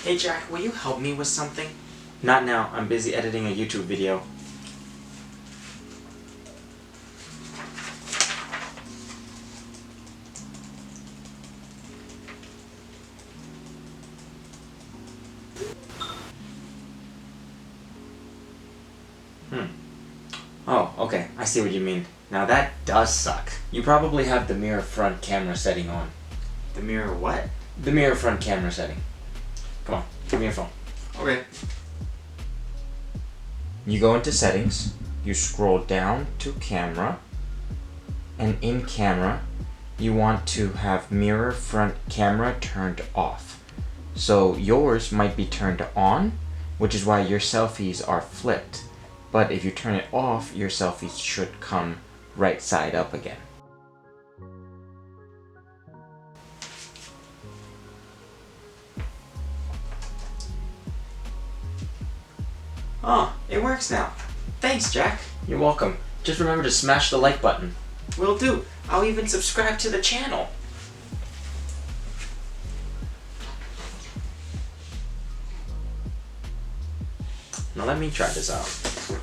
Hey Jack, will you help me with something? Not now, I'm busy editing a YouTube video. Oh, okay, I see what you mean. Now that does suck. You probably have the mirror front camera setting on. The mirror what? The mirror front camera setting. Come on, give me your phone. Okay. You go into settings, you scroll down to camera, and in camera, you want to have mirror front camera turned off. So yours might be turned on, which is why your selfies are flipped. But if you turn it off, your selfies should come right side up again. Oh, it works now. Thanks, Jack. You're welcome. Just remember to smash the like button. Will do. I'll even subscribe to the channel. Now let me try this out.